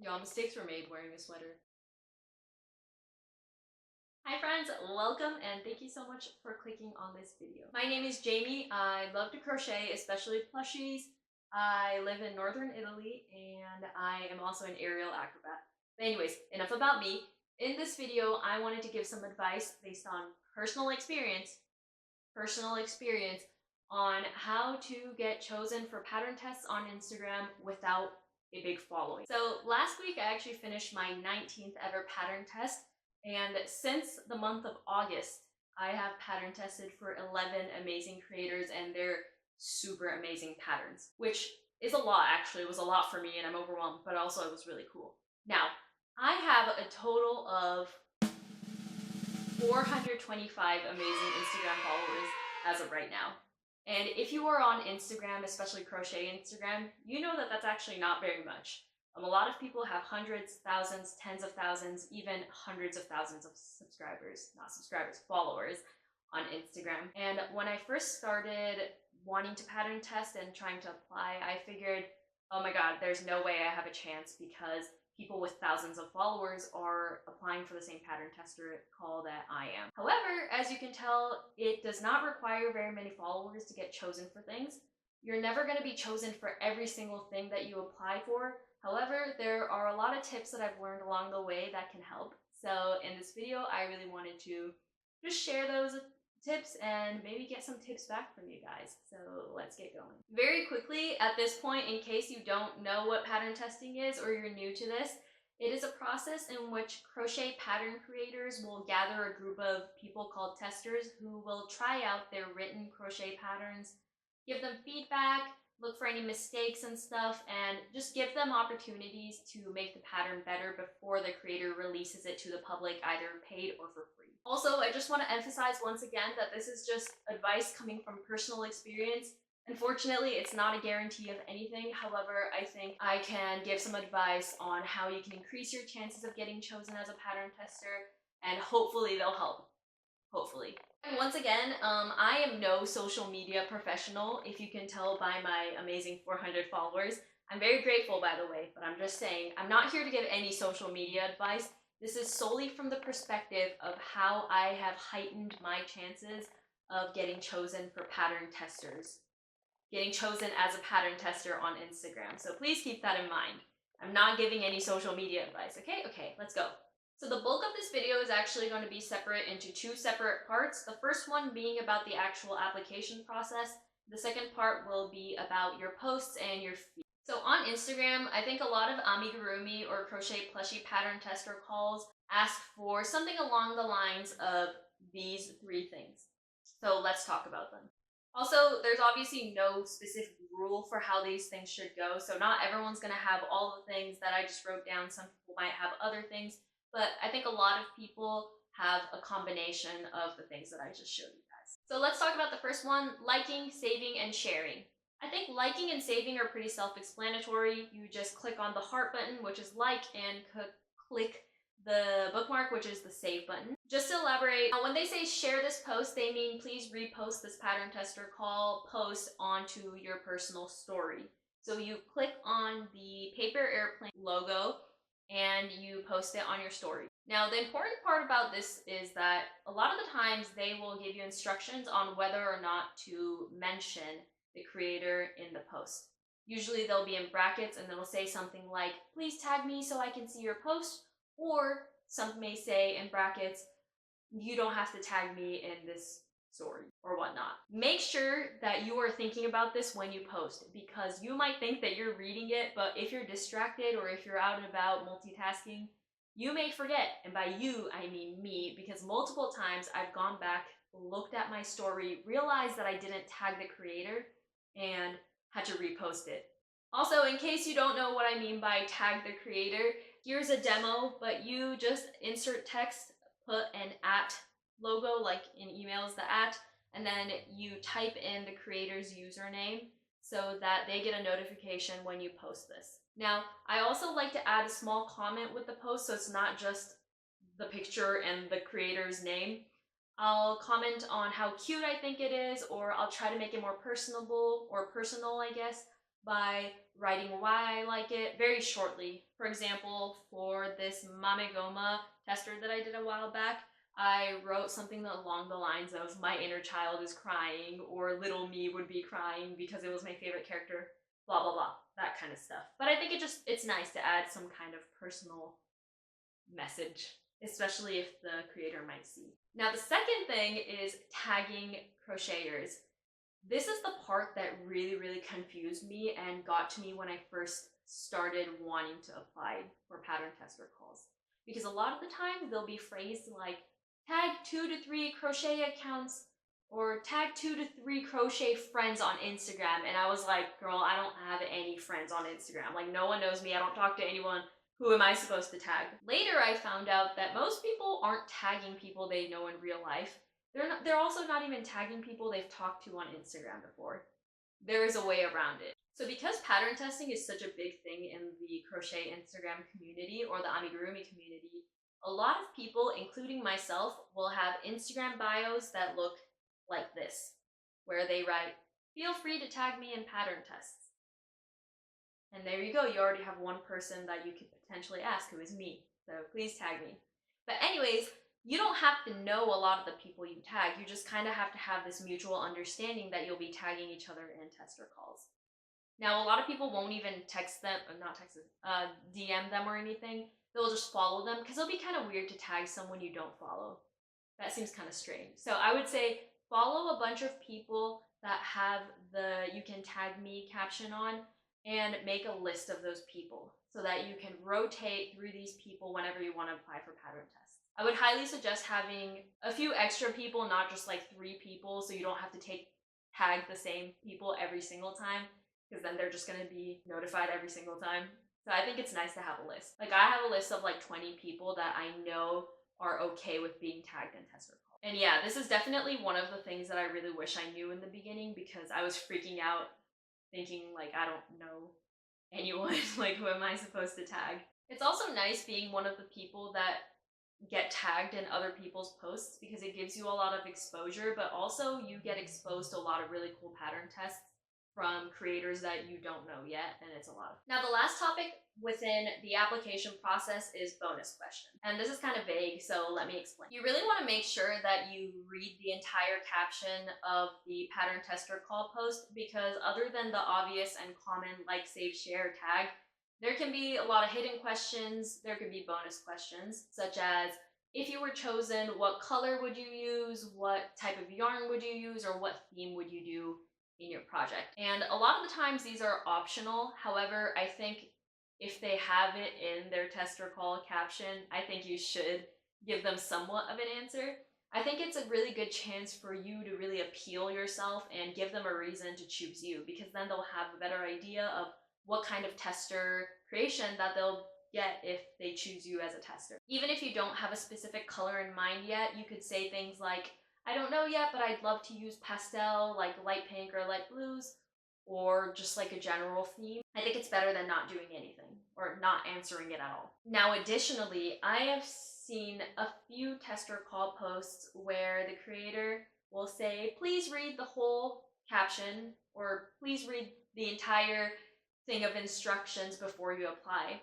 Y'all, mistakes were made wearing a sweater. Hi friends, welcome and thank you so much for clicking on this video. My name is Jamie. I love to crochet, especially plushies. I live in northern Italy and I am also an aerial acrobat. But anyways, enough about me. In this video, I wanted to give some advice based on personal experience on how to get chosen for pattern tests on Instagram without a big following. So last week I actually finished my 19th ever pattern test, and since the month of August I have pattern tested for 11 amazing creators and their super amazing patterns, which is a lot. Actually, it was a lot for me and I'm overwhelmed, but also it was really cool. Now I have a total of 425 amazing Instagram followers as of right now. And if you are on Instagram, especially crochet Instagram, you know that that's actually not very much. A lot of people have hundreds, thousands, tens of thousands, even hundreds of thousands of followers on Instagram. And when I first started wanting to pattern test and trying to apply, I figured, oh my god, there's no way I have a chance because people with thousands of followers are applying for the same pattern tester call that I am. However, as you can tell, it does not require very many followers to get chosen for things. You're never going to be chosen for every single thing that you apply for. However, there are a lot of tips that I've learned along the way that can help. So in this video, I really wanted to just share those tips and maybe get some tips back from you guys. So let's get going. Very quickly, at this point, in case you don't know what pattern testing is or you're new to this, it is a process in which crochet pattern creators will gather a group of people called testers who will try out their written crochet patterns, give them feedback, look for any mistakes and stuff, and just give them opportunities to make the pattern better before the creator releases it to the public, either paid or for free. Also, I just want to emphasize once again that this is just advice coming from personal experience. Unfortunately, it's not a guarantee of anything. However, I think I can give some advice on how you can increase your chances of getting chosen as a pattern tester, and hopefully they'll help. Hopefully. And once again, I am no social media professional, if you can tell by my amazing 400 followers. I'm very grateful, by the way, but I'm just saying, I'm not here to give any social media advice. This is solely from the perspective of how I have heightened my chances of getting chosen for pattern testers. Getting chosen as a pattern tester on Instagram. So please keep that in mind. I'm not giving any social media advice, okay? Okay, let's go. So the bulk of this video is actually going to be separate into two separate parts. The first one being about the actual application process. The second part will be about your posts and your feed. So on Instagram, I think a lot of amigurumi or crochet plushie pattern tester calls ask for something along the lines of these three things. So let's talk about them. Also, there's obviously no specific rule for how these things should go. So not everyone's going to have all the things that I just wrote down. Some people might have other things. But I think a lot of people have a combination of the things that I just showed you guys. So let's talk about the first one, liking, saving, and sharing. I think liking and saving are pretty self-explanatory. You just click on the heart button, which is like, and click the bookmark, which is the save button. Just to elaborate, when they say share this post, they mean please repost this pattern tester call post onto your personal story. So you click on the paper airplane logo and you post it on your story. Now, the important part about this is that a lot of the times they will give you instructions on whether or not to mention the creator in the post. Usually they'll be in brackets and they'll say something like, please tag me so I can see your post, or some may say in brackets, you don't have to tag me in this story or whatnot. Make sure that you are thinking about this when you post, because you might think that you're reading it, but if you're distracted or if you're out and about multitasking, you may forget. And by you, I mean me, because multiple times I've gone back, looked at my story, realized that I didn't tag the creator, and had to repost it. Also, in case you don't know what I mean by tag the creator, here's a demo, but you just insert text, put an @ logo, like in emails, the @ and then you type in the creator's username so that they get a notification when you post this. Now, I also like to add a small comment with the post, so it's not just the picture and the creator's name. I'll comment on how cute I think it is, or I'll try to make it more personable or personal, I guess, by writing why I like it very shortly. For example, for this Mamegoma tester that I did a while back, I wrote something along the lines of my inner child is crying, or little me would be crying because it was my favorite character, blah blah blah, that kind of stuff. But I think it's nice to add some kind of personal message, especially if the creator might see. Now the second thing is tagging crocheters. This is the part that really confused me and got to me when I first started wanting to apply for pattern tester calls. Because a lot of the time they'll be phrased like tag 2 to 3 crochet accounts or tag 2 to 3 crochet friends on Instagram, and I was like, girl, I don't have any friends on Instagram. Like, no one knows me, I don't talk to anyone. Who am I supposed to tag? Later I found out that most people aren't tagging people they know in real life. They're also not even tagging people they've talked to on Instagram before. There is a way around it. So because pattern testing is such a big thing in the crochet Instagram community or the amigurumi community, a lot of people, including myself, will have Instagram bios that look like this, where they write, "Feel free to tag me in pattern tests." And there you go, you already have one person that you could potentially ask, who is me. So please tag me. But anyways, you don't have to know a lot of the people you tag. You just kind of have to have this mutual understanding that you'll be tagging each other in tester calls. Now, a lot of people won't even text them, DM them or anything. They'll just follow them because it'll be kind of weird to tag someone you don't follow. That seems kind of strange. So I would say follow a bunch of people that have the "you can tag me" caption on, and make a list of those people so that you can rotate through these people whenever you want to apply for pattern tests. I would highly suggest having a few extra people, not just like 3 people, so you don't have to tag the same people every single time, because then they're just going to be notified every single time. So I think it's nice to have a list. Like, I have a list of like 20 people that I know are okay with being tagged in tester calls. And yeah, this is definitely one of the things that I really wish I knew in the beginning, because I was freaking out thinking like, I don't know anyone, like who am I supposed to tag? It's also nice being one of the people that get tagged in other people's posts, because it gives you a lot of exposure, but also you get exposed to a lot of really cool pattern tests from creators that you don't know yet, and it's a lot of fun. Now the last topic within the application process is bonus question. And this is kind of vague, so let me explain. You really want to make sure that you read the entire caption of the pattern tester call post, because other than the obvious and common like, save, share, tag, there can be a lot of hidden questions. There could be bonus questions, such as, if you were chosen, what color would you use, what type of yarn would you use, or what theme would you do in your project? And a lot of the times these are optional. However, I think if they have it in their tester call caption, I think you should give them somewhat of an answer. I think it's a really good chance for you to really appeal yourself and give them a reason to choose you, because then they'll have a better idea of what kind of tester creation that they'll get if they choose you as a tester. Even if you don't have a specific color in mind yet, you could say things like, I don't know yet, but I'd love to use pastel, like light pink or light blues, or just like a general theme. I think it's better than not doing anything or not answering it at all. Now, additionally, I have seen a few tester call posts where the creator will say, please read the whole caption, or please read the entire thing of instructions before you apply.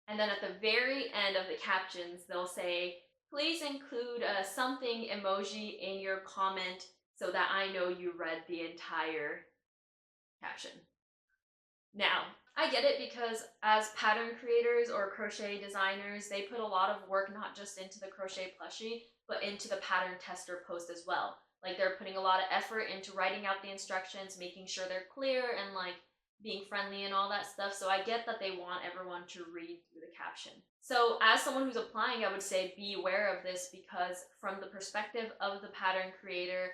And then at the very end of the captions, they'll say, please include a something emoji in your comment so that I know you read the entire caption. Now, I get it, because as pattern creators or crochet designers, they put a lot of work not just into the crochet plushie, but into the pattern tester post as well. Like, they're putting a lot of effort into writing out the instructions, making sure they're clear, and like being friendly and all that stuff. So I get that they want everyone to read through the caption. So as someone who's applying, I would say be aware of this, because from the perspective of the pattern creator,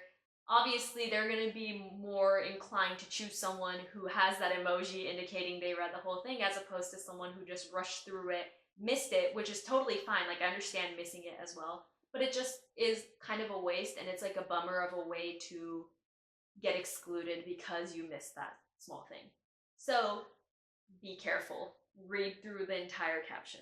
obviously they're going to be more inclined to choose someone who has that emoji indicating they read the whole thing, as opposed to someone who just rushed through it, missed it, which is totally fine. Like, I understand missing it as well, but it just is kind of a waste, and it's like a bummer of a way to get excluded because you missed that small thing. So be careful, read through the entire caption.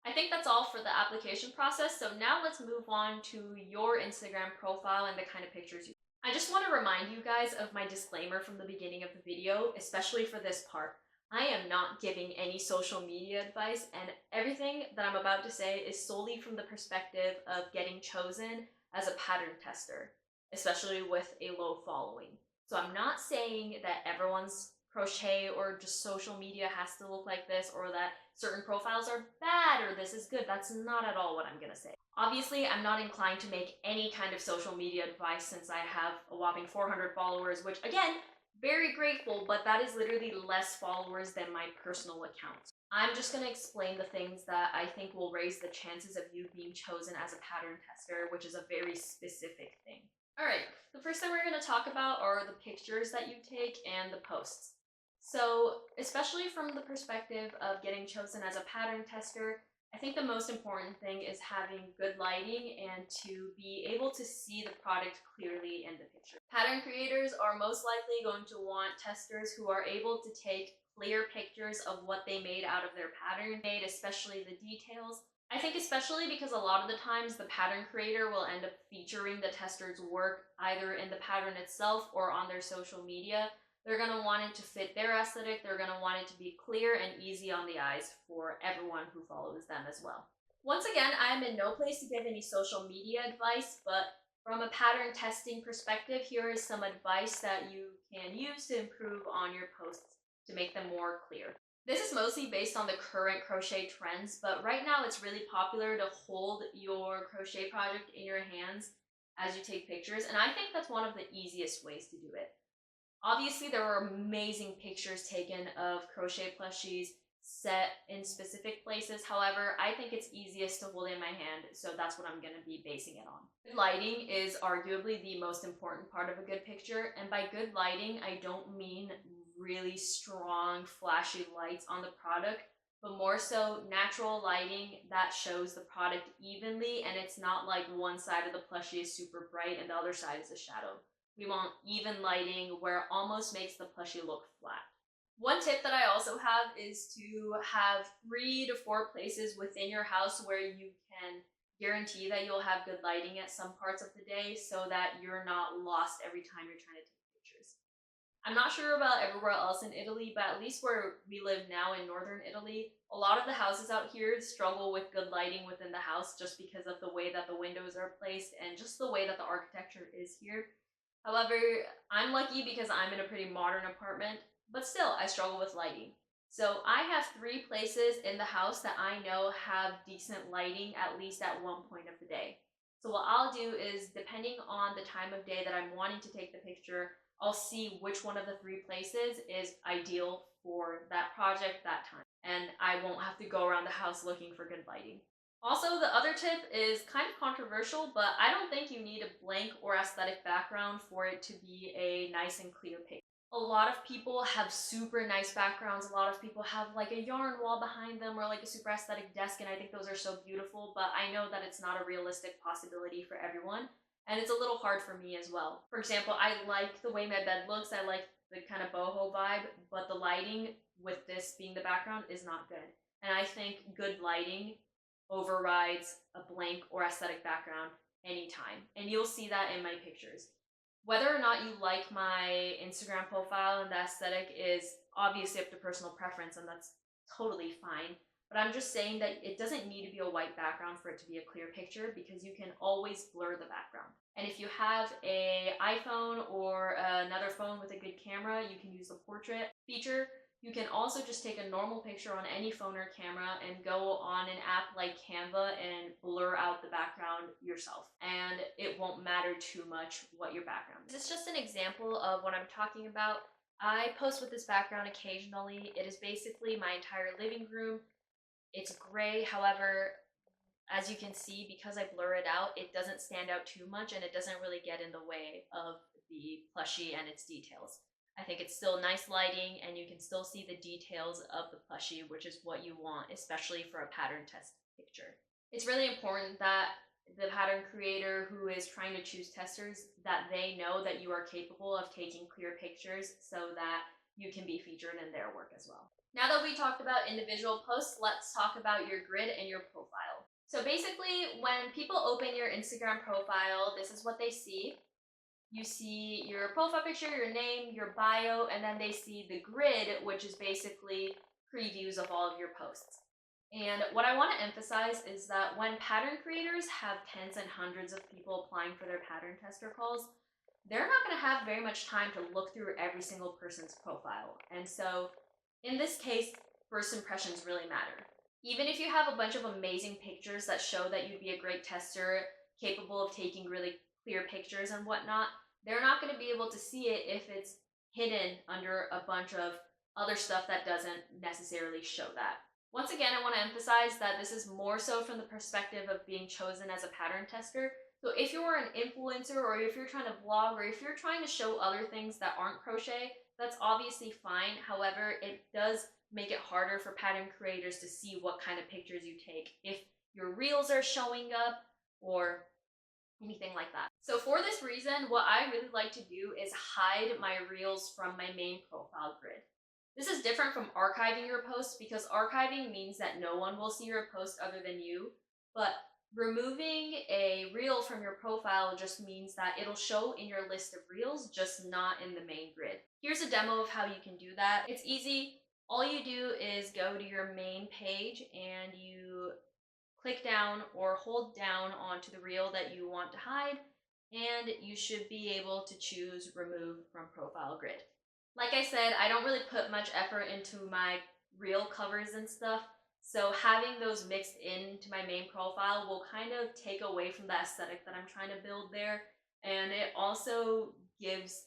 I think that's all for the application process, so now let's move on to your Instagram profile and the kind of pictures you. I just want to remind you guys of my disclaimer from the beginning of the video, especially for this part. I am not giving any social media advice, and everything that I'm about to say is solely from the perspective of getting chosen as a pattern tester, especially with a low following. So I'm not saying that everyone's crochet or just social media has to look like this, or that certain profiles are bad or this is good. That's not at all what I'm gonna say. Obviously, I'm not inclined to make any kind of social media advice since I have a whopping 400 followers, which again, very grateful, but that is literally less followers than my personal account. I'm just going to explain the things that I think will raise the chances of you being chosen as a pattern tester, which is a very specific thing. Alright, the first thing we're going to talk about are the pictures that you take and the posts. So, especially from the perspective of getting chosen as a pattern tester, I think the most important thing is having good lighting and to be able to see the product clearly in the picture. Pattern creators are most likely going to want testers who are able to take clear pictures of what they made out of their pattern, especially the details. I think especially because a lot of the times the pattern creator will end up featuring the tester's work either in the pattern itself or on their social media. They're going to want it to fit their aesthetic. They're going to want it to be clear and easy on the eyes for everyone who follows them as well. Once again, I'm in no place to give any social media advice, but from a pattern testing perspective, here is some advice that you can use to improve on your posts to make them more clear. This is mostly based on the current crochet trends, but right now it's really popular to hold your crochet project in your hands as you take pictures, and I think that's one of the easiest ways to do it. Obviously, there are amazing pictures taken of crochet plushies set in specific places. However, I think it's easiest to hold in my hand, so that's what I'm going to be basing it on. Good lighting is arguably the most important part of a good picture, and by good lighting, I don't mean really strong, flashy lights on the product, but more so natural lighting that shows the product evenly, and it's not like one side of the plushie is super bright and the other side is a shadow. We want even lighting where it almost makes the plushie look flat. One tip that I also have is to have 3 to 4 places within your house where you can guarantee that you'll have good lighting at some parts of the day so that you're not lost every time you're trying to take pictures. I'm not sure about everywhere else in Italy, but at least where we live now in northern Italy, a lot of the houses out here struggle with good lighting within the house just because of the way that the windows are placed and just the way that the architecture is here. However, I'm lucky because I'm in a pretty modern apartment, but still, I struggle with lighting. So I have 3 places in the house that I know have decent lighting at least at one point of the day. So what I'll do is, depending on the time of day that I'm wanting to take the picture, I'll see which one of the 3 places is ideal for that project that time. And I won't have to go around the house looking for good lighting. Also, the other tip is kind of controversial, but I don't think you need a blank or aesthetic background for it to be a nice and clear picture. A lot of people have super nice backgrounds. A lot of people have like a yarn wall behind them or like a super aesthetic desk, and I think those are so beautiful, but I know that it's not a realistic possibility for everyone, and it's a little hard for me as well. For example, I like the way my bed looks. I like the kind of boho vibe, but the lighting with this being the background is not good. And I think good lighting overrides a blank or aesthetic background anytime. And you'll see that in my pictures. Whether or not you like my Instagram profile and the aesthetic is obviously up to personal preference, and that's totally fine. But I'm just saying that it doesn't need to be a white background for it to be a clear picture, because you can always blur the background. And if you have an iPhone or another phone with a good camera, you can use the portrait feature. You can also just take a normal picture on any phone or camera and go on an app like Canva and blur out the background yourself. And it won't matter too much what your background is. This is just an example of what I'm talking about. I post with this background occasionally. It is basically my entire living room. It's gray, however, as you can see, because I blur it out, it doesn't stand out too much and it doesn't really get in the way of the plushie and its details. I think it's still nice lighting and you can still see the details of the plushie, which is what you want, especially for a pattern test picture. It's really important that the pattern creator who is trying to choose testers, that they know that you are capable of taking clear pictures so that you can be featured in their work as well. Now that we talked about individual posts, let's talk about your grid and your profile. So basically, when people open your Instagram profile, this is what they see. you see your profile picture, your name, your bio, and then they see the grid, which is basically previews of all of your posts. And what I want to emphasize is that when pattern creators have tens and hundreds of people applying for their pattern tester calls, they're not going to have very much time to look through every single person's profile. And so in this case, first impressions really matter. Even if you have a bunch of amazing pictures that show that you'd be a great tester, capable of taking really clear pictures and whatnot, they're not going to be able to see it if it's hidden under a bunch of other stuff that doesn't necessarily show that. Once again, I want to emphasize that this is more so from the perspective of being chosen as a pattern tester. So if you're an influencer, or if you're trying to vlog, or if you're trying to show other things that aren't crochet, that's obviously fine. However, it does make it harder for pattern creators to see what kind of pictures you take if your reels are showing up or anything like that. So for this reason, what I really like to do is hide my reels from my main profile grid. This is different from archiving your post, because archiving means that no one will see your post other than you, but removing a reel from your profile just means that it'll show in your list of reels, just not in the main grid. Here's a demo of how you can do that. It's easy. All you do is go to your main page and you click down or hold down onto the reel that you want to hide, and you should be able to choose remove from profile grid. Like I said, I don't really put much effort into my reel covers and stuff, so having those mixed into my main profile will kind of take away from the aesthetic that I'm trying to build there, and it also gives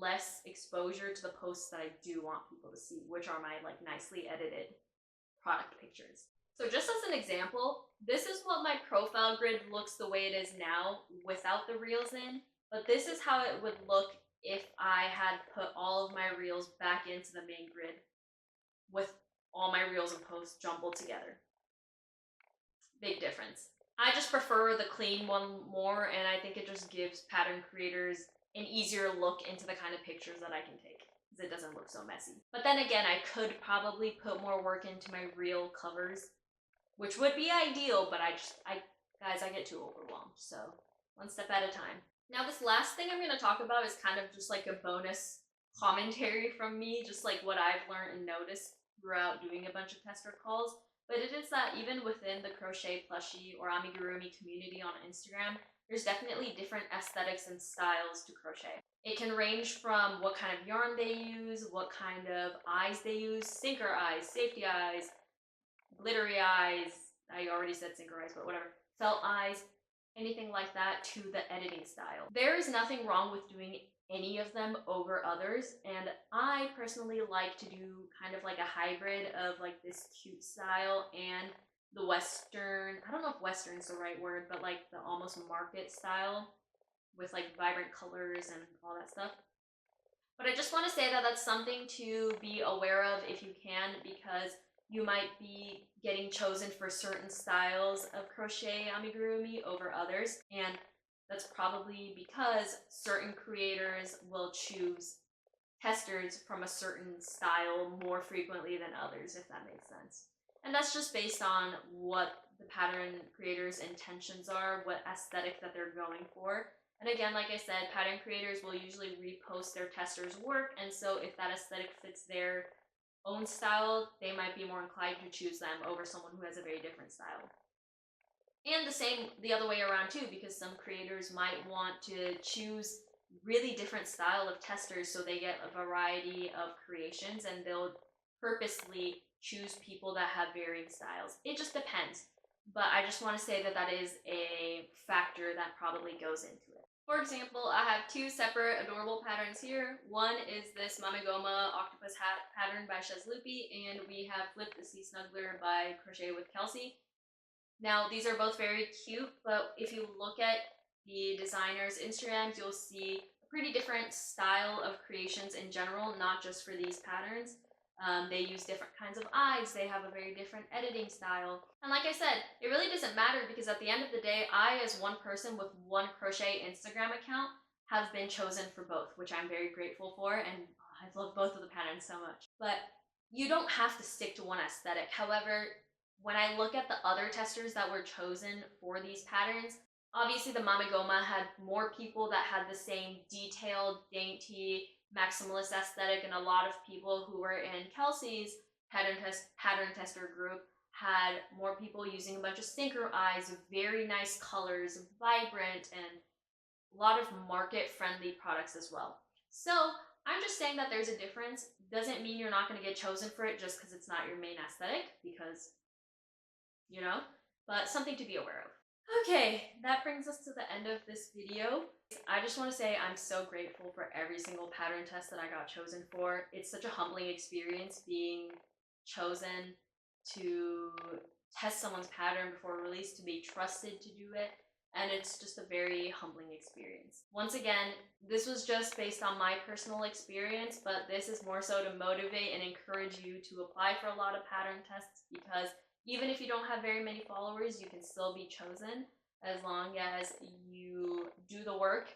less exposure to the posts that I do want people to see, which are my like nicely edited product pictures. So just as an example, this is what my profile grid looks the way it is now without the reels in, but this is how it would look if I had put all of my reels back into the main grid with all my reels and posts jumbled together. Big difference. I just prefer the clean one more, and I think it just gives pattern creators an easier look into the kind of pictures that I can take, because it doesn't look so messy. But then again, I could probably put more work into my reel covers, which would be ideal, but guys, I get too overwhelmed, so one step at a time. Now, this last thing I'm going to talk about is kind of just like a bonus commentary from me, just like what I've learned and noticed throughout doing a bunch of tester calls. But it is that even within the crochet plushie or amigurumi community on Instagram, there's definitely different aesthetics and styles to crochet. It can range from what kind of yarn they use, what kind of eyes they use, sinker eyes, safety eyes, glittery eyes, I already said sinker eyes, but whatever, felt eyes, anything like that, to the editing style. There is nothing wrong with doing any of them over others, and I personally like to do kind of like a hybrid of like this cute style and the Western, I don't know if Western is the right word, but like the almost market style with like vibrant colors and all that stuff. But I just want to say that that's something to be aware of if you can, because you might be getting chosen for certain styles of crochet amigurumi over others, and that's probably because certain creators will choose testers from a certain style more frequently than others, if that makes sense. And that's just based on what the pattern creators' intentions are, what aesthetic that they're going for. And again, like I said, pattern creators will usually repost their testers' work, and so if that aesthetic fits their own style, they might be more inclined to choose them over someone who has a very different style. And the same the other way around too, because some creators might want to choose really different style of testers so they get a variety of creations, and they'll purposely choose people that have varying styles. It just depends. But I just want to say that that is a factor that probably goes into it. For example, I have two separate adorable patterns here. One is this Mamigoma octopus hat pattern by Shazloopy, and we have Flip the Sea Snuggler by Crochet with Kelsey. Now, these are both very cute, but if you look at the designer's Instagrams, you'll see a pretty different style of creations in general, not just for these patterns. They use different kinds of eyes, they have a very different editing style. And like I said, it really doesn't matter, because at the end of the day, I, as one person with one crochet Instagram account, have been chosen for both, which I'm very grateful for, and I love both of the patterns so much. But you don't have to stick to one aesthetic. However, when I look at the other testers that were chosen for these patterns, Obviously, the Mamigoma had more people that had the same detailed, dainty, maximalist aesthetic, and a lot of people who were in Kelsey's pattern tester group had more people using a bunch of sinker eyes, very nice colors, vibrant, and a lot of market-friendly products as well. So I'm just saying that there's a difference. Doesn't mean you're not going to get chosen for it just because it's not your main aesthetic, because, you know, but something to be aware of. Okay, that brings us to the end of this video. I just want to say I'm so grateful for every single pattern test that I got chosen for. It's such a humbling experience being chosen to test someone's pattern before release, to be trusted to do it, and it's just a very humbling experience. Once again, this was just based on my personal experience, but this is more so to motivate and encourage you to apply for a lot of pattern tests, because even if you don't have very many followers, you can still be chosen as long as you do the work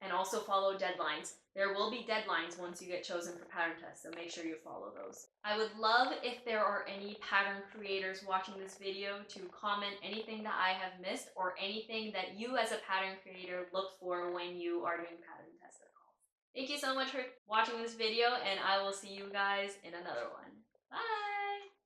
and also follow deadlines. There will be deadlines once you get chosen for pattern tests, so make sure you follow those. I would love if there are any pattern creators watching this video to comment anything that I have missed or anything that you as a pattern creator look for when you are doing pattern tester calls. Thank you so much for watching this video, and I will see you guys in another one. Bye!